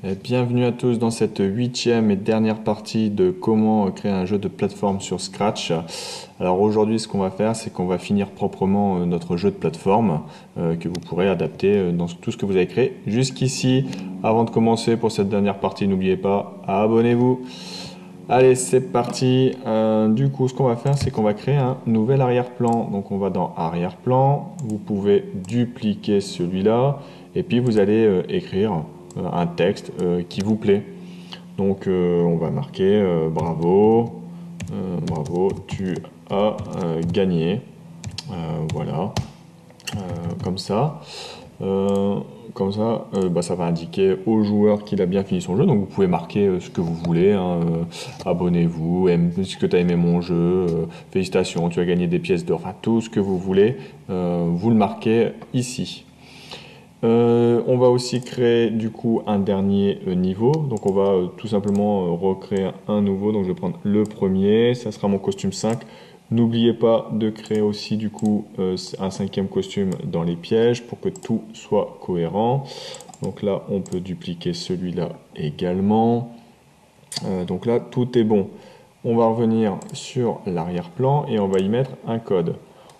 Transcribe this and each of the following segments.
Bienvenue à tous dans cette 8e et dernière partie de comment créer un jeu de plateforme sur Scratch. Alors aujourd'hui, ce qu'on va faire, c'est qu'on va finir proprement notre jeu de plateforme que vous pourrez adapter dans tout ce que vous avez créé jusqu'ici. Avant de commencer pour cette dernière partie, n'oubliez pas, abonnez-vous. Allez, c'est parti. Du coup, ce qu'on va faire, c'est qu'on va créer un nouvel arrière-plan. Donc on va dans arrière-plan, vous pouvez dupliquer celui-là et puis vous allez écrire un texte qui vous plaît. Donc on va marquer bravo, bravo, tu as gagné. Voilà, comme ça. Ça va indiquer au joueur qu'il a bien fini son jeu. Donc vous pouvez marquer ce que vous voulez, hein, abonnez-vous, est-ce que tu as aimé mon jeu, félicitations, tu as gagné des pièces d'or, enfin tout ce que vous voulez, vous le marquez ici. On va aussi créer du coup un dernier niveau. Donc on va tout simplement recréer un nouveau. Donc je vais prendre le premier, ça sera mon costume 5. N'oubliez pas de créer aussi du coup un 5e costume dans les pièges pour que tout soit cohérent. Donc là on peut dupliquer celui-là également. Donc là tout est bon. On va revenir sur l'arrière-plan et on va y mettre un code.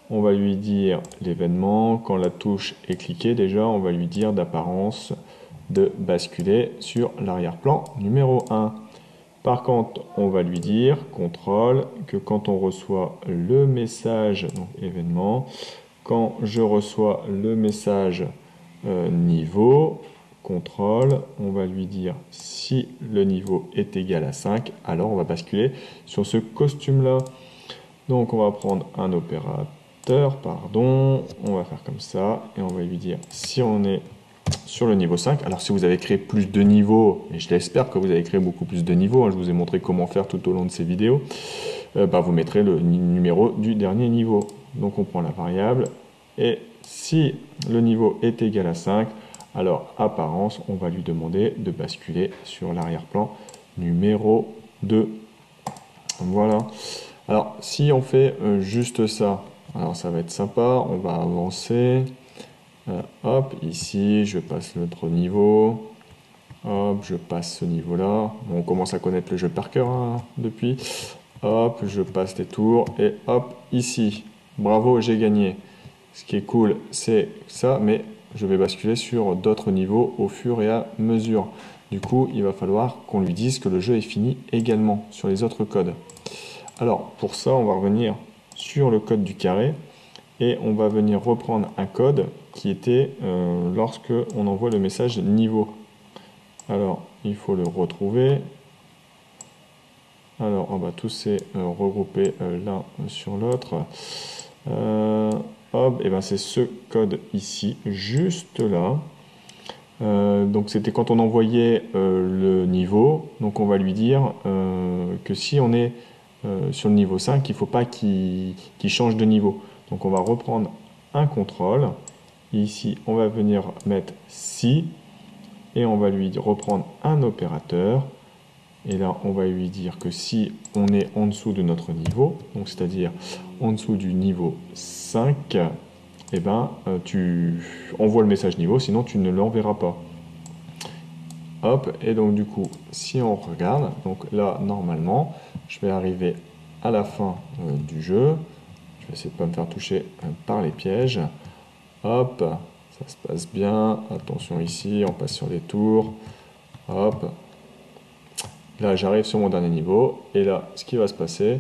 On va lui dire l'événement, quand la touche est cliquée déjà, on va lui dire d'apparence de basculer sur l'arrière-plan numéro 1. Par contre, on va lui dire, contrôle, que quand on reçoit le message, donc événement, quand je reçois le message niveau, contrôle, on va lui dire si le niveau est égal à 5, alors on va basculer sur ce costume-là. Donc on va prendre un opérateur, pardon, on va faire comme ça, et on va lui dire si on est sur le niveau 5. Alors si vous avez créé plus de niveaux, et je l'espère que vous avez créé beaucoup plus de niveaux, hein, je vous ai montré comment faire tout au long de ces vidéos, vous mettrez le numéro du dernier niveau. Donc on prend la variable, et si le niveau est égal à 5, alors apparence, on va lui demander de basculer sur l'arrière-plan numéro 2. Voilà. Alors si on fait juste ça, alors ça va être sympa, on va avancer. Hop, ici, je passe l'autre niveau. Hop, je passe ce niveau-là. On commence à connaître le jeu par cœur hein, depuis. Hop, je passe les tours. Et hop, ici. Bravo, j'ai gagné. Ce qui est cool, c'est ça, mais je vais basculer sur d'autres niveaux au fur et à mesure. Du coup, il va falloir qu'on lui dise que le jeu est fini également sur les autres codes. Alors, pour ça, on va revenir sur le code du carré. Et on va venir reprendre un code qui était lorsque on envoie le message niveau. Alors, il faut le retrouver. Alors, on va tous les regrouper l'un sur l'autre. Hop, et ben c'est ce code ici, juste là. Donc c'était quand on envoyait le niveau. Donc on va lui dire que si on est sur le niveau 5, il ne faut pas qu'il change de niveau. Donc on va reprendre un contrôle. Ici, on va venir mettre si et on va lui reprendre un opérateur. Et là, on va lui dire que si on est en dessous de notre niveau, donc c'est-à-dire en dessous du niveau 5, eh ben, tu envoies le message niveau, sinon tu ne l'enverras pas. Hop, et donc du coup, si on regarde, donc là, normalement, je vais arriver à la fin du jeu. Je vais essayer de ne pas me faire toucher par les pièges. Hop, ça se passe bien. Attention ici, on passe sur les tours. Hop. Là, j'arrive sur mon dernier niveau. Et là, ce qui va se passer,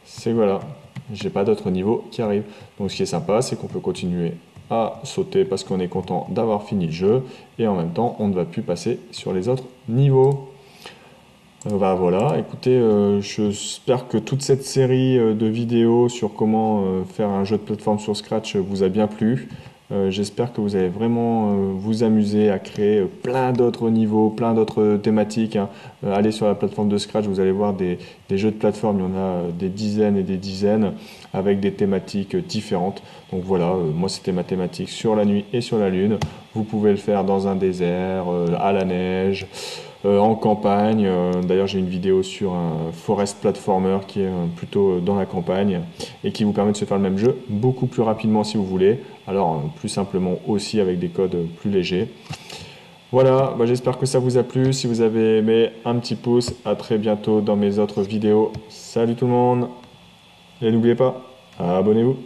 c'est que voilà, j'ai pas d'autre niveau qui arrive. Donc ce qui est sympa, c'est qu'on peut continuer à sauter parce qu'on est content d'avoir fini le jeu. Et en même temps, on ne va plus passer sur les autres niveaux. Voilà, écoutez, j'espère que toute cette série de vidéos sur comment faire un jeu de plateforme sur Scratch vous a bien plu. J'espère que vous allez vraiment vous amuser à créer plein d'autres niveaux, plein d'autres thématiques. Hein. Allez sur la plateforme de Scratch, vous allez voir des jeux de plateforme, il y en a des dizaines et des dizaines avec des thématiques différentes. Donc voilà, moi c'était ma thématique sur la nuit et sur la lune. Vous pouvez le faire dans un désert, à la neige. En campagne. D'ailleurs, j'ai une vidéo sur un forest platformer qui est plutôt dans la campagne et qui vous permet de se faire le même jeu beaucoup plus rapidement si vous voulez. Alors, plus simplement aussi avec des codes plus légers. Voilà, bah, j'espère que ça vous a plu. Si vous avez aimé, un petit pouce. À très bientôt dans mes autres vidéos. Salut tout le monde. Et n'oubliez pas, abonnez-vous.